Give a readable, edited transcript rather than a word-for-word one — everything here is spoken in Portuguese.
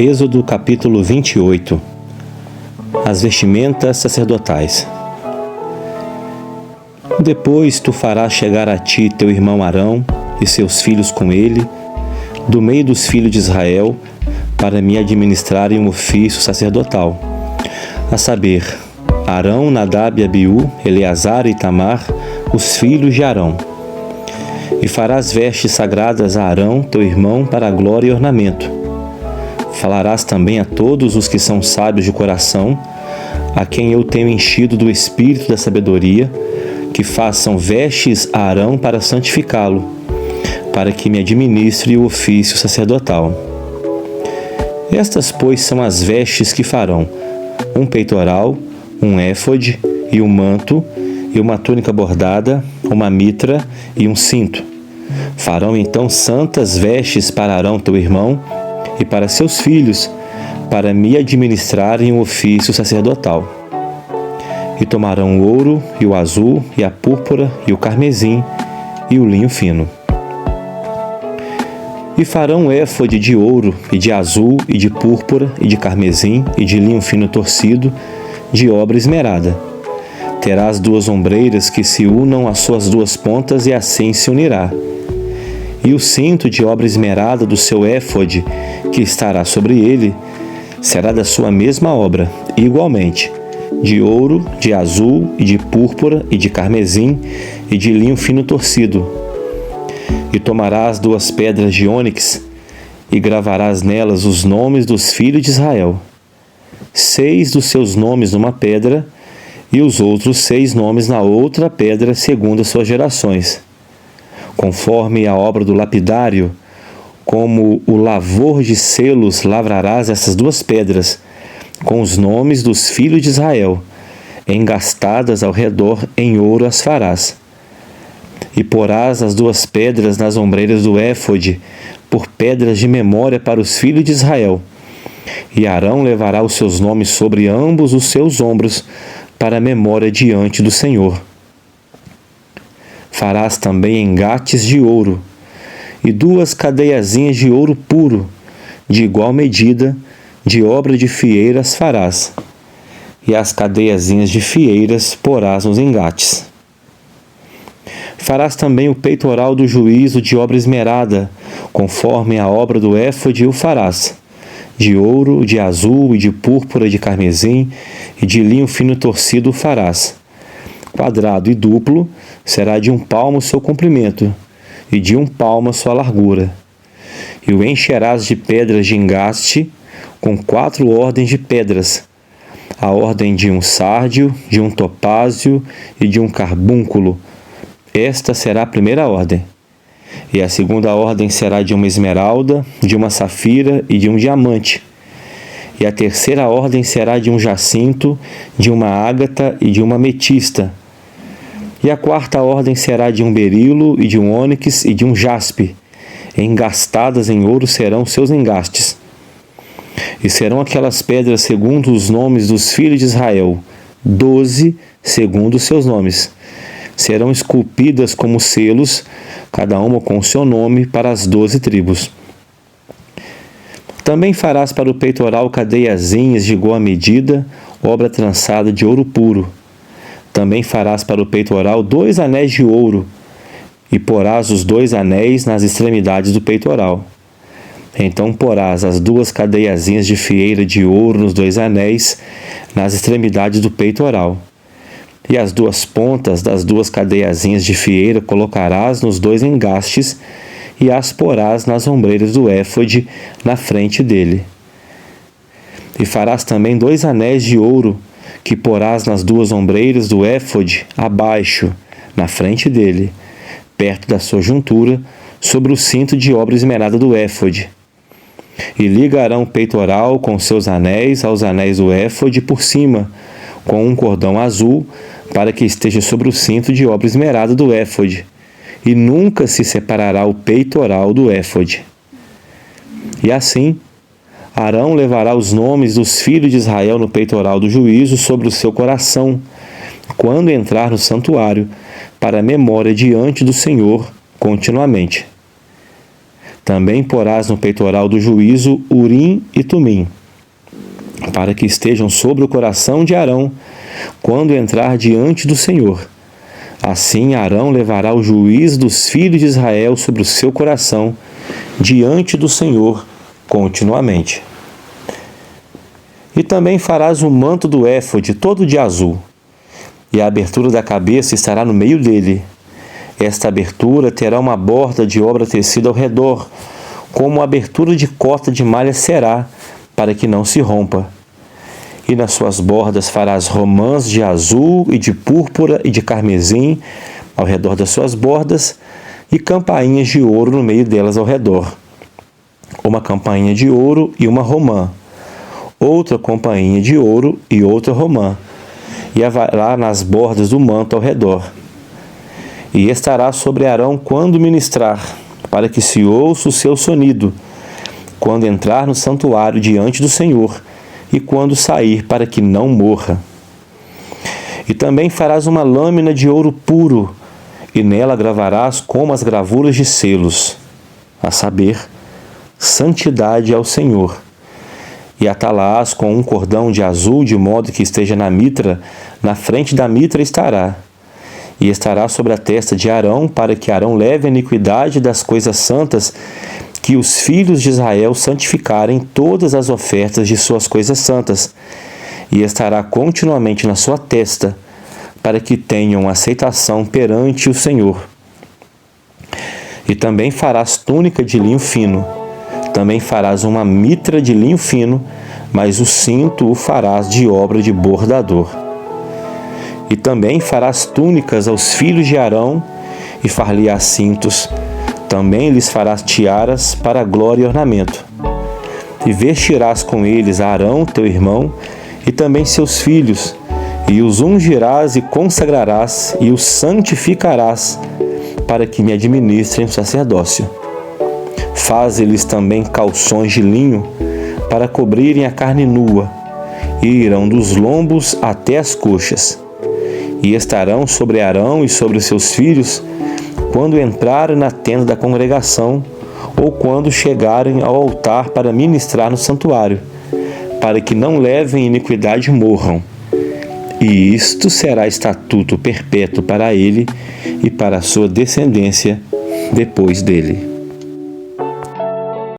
Êxodo capítulo 28. As vestimentas sacerdotais. Depois tu farás chegar a ti teu irmão Arão e seus filhos com ele, do meio dos filhos de Israel, para me administrarem um ofício sacerdotal, a saber, Arão, Nadab e Abiú, Eleazar e Itamar, os filhos de Arão. E farás vestes sagradas a Arão, teu irmão, para a glória e ornamento. Falarás também a todos os que são sábios de coração, a quem eu tenho enchido do espírito da sabedoria, que façam vestes a Arão para santificá-lo, para que me administre o ofício sacerdotal. Estas, pois, são as vestes que farão: um peitoral, um éfode e um manto, e uma túnica bordada, uma mitra e um cinto. Farão então santas vestes para Arão teu irmão e para seus filhos, para me administrarem o ofício sacerdotal. E tomarão o ouro, e o azul, e a púrpura, e o carmesim, e o linho fino. E farão um éfode de ouro, e de azul, e de púrpura, e de carmesim, e de linho fino torcido, de obra esmerada. Terás 2 ombreiras que se unam às suas 2 pontas, e assim se unirá. E o cinto de obra esmerada do seu éfode, que estará sobre ele, será da sua mesma obra, igualmente, de ouro, de azul, e de púrpura, e de carmesim, e de linho fino torcido. E tomarás 2 pedras de ônix, e gravarás nelas os nomes dos filhos de Israel, 6 dos seus nomes numa pedra, e os outros 6 nomes na outra pedra, segundo as suas gerações. Conforme a obra do lapidário, como o lavor de selos, lavrarás essas 2 pedras, com os nomes dos filhos de Israel, engastadas ao redor em ouro as farás. E porás as 2 pedras nas ombreiras do éfode, por pedras de memória para os filhos de Israel. E Arão levará os seus nomes sobre ambos os seus ombros, para a memória diante do Senhor. Farás também engates de ouro, e 2 cadeiazinhas de ouro puro, de igual medida, de obra de fieiras farás, e as cadeiazinhas de fieiras porás nos engates. Farás também o peitoral do juízo de obra esmerada, conforme a obra do éfode o farás, de ouro, de azul, e de púrpura, e de carmesim, e de linho fino torcido o farás. Quadrado e duplo, será de 1 palmo o seu comprimento, e de 1 palmo a sua largura. E o encherás de pedras de engaste, com 4 ordens de pedras, a ordem de um sárdio, de um topázio e de um carbúnculo. Esta será a primeira ordem. E a segunda ordem será de uma esmeralda, de uma safira e de um diamante. E a terceira ordem será de um jacinto, de uma ágata e de uma ametista. E a quarta ordem será de um berilo e de um ônix e de um jaspe. Engastadas em ouro serão seus engastes. E serão aquelas pedras segundo os nomes dos filhos de Israel, 12 segundo os seus nomes. Serão esculpidas como selos, cada uma com o seu nome, para as 12 tribos. Também farás para o peitoral cadeiazinhas de igual medida, obra trançada de ouro puro. Também farás para o peitoral 2 anéis de ouro, e porás os 2 anéis nas extremidades do peitoral. Então porás as 2 cadeiazinhas de fieira de ouro nos 2 anéis, nas extremidades do peitoral. E as 2 pontas das 2 cadeiazinhas de fieira colocarás nos 2 engastes, e as porás nas ombreiras do éfode, na frente dele. E farás também 2 anéis de ouro, que porás nas 2 ombreiras do éfode, abaixo, na frente dele, perto da sua juntura, sobre o cinto de obra esmerada do éfode. E ligarão o peitoral com seus anéis aos anéis do éfode por cima, com um cordão azul, para que esteja sobre o cinto de obra esmerada do éfode, e nunca se separará o peitoral do éfode. E assim, Arão levará os nomes dos filhos de Israel no peitoral do juízo sobre o seu coração, quando entrar no santuário, para a memória diante do Senhor continuamente. Também porás no peitoral do juízo Urim e Tumim, para que estejam sobre o coração de Arão, quando entrar diante do Senhor. Assim Arão levará o juízo dos filhos de Israel sobre o seu coração, diante do Senhor, continuamente. E também farás o manto do éfode todo de azul, e a abertura da cabeça estará no meio dele. Esta abertura terá uma borda de obra tecida ao redor, como a abertura de cota de malha será, para que não se rompa. E nas suas bordas farás romãs de azul e de púrpura e de carmesim ao redor das suas bordas, e campainhas de ouro no meio delas ao redor. Uma campainha de ouro e uma romã, outra campainha de ouro e outra romã, e haverá nas bordas do manto ao redor. E estará sobre Arão quando ministrar, para que se ouça o seu sonido, quando entrar no santuário diante do Senhor, e quando sair, para que não morra. E também farás uma lâmina de ouro puro, e nela gravarás como as gravuras de selos, a saber, santidade ao Senhor. E atá-la-ás com um cordão de azul, de modo que esteja na mitra, na frente da mitra estará. E estará sobre a testa de Arão, para que Arão leve a iniquidade das coisas santas, que os filhos de Israel santificarem todas as ofertas de suas coisas santas. E estará continuamente na sua testa, para que tenham aceitação perante o Senhor. E também farás túnica de linho fino. Também farás uma mitra de linho fino, mas o cinto o farás de obra de bordador. E também farás túnicas aos filhos de Arão, e far-lhe-ás cintos. Também lhes farás tiaras para glória e ornamento. E vestirás com eles Arão, teu irmão, e também seus filhos, e os ungirás e consagrarás, e os santificarás, para que me administrem o sacerdócio. Faze-lhes também calções de linho, para cobrirem a carne nua, e irão dos lombos até as coxas. E estarão sobre Arão e sobre seus filhos, quando entrarem na tenda da congregação, ou quando chegarem ao altar para ministrar no santuário, para que não levem iniquidade e morram. E isto será estatuto perpétuo para ele e para a sua descendência depois dele.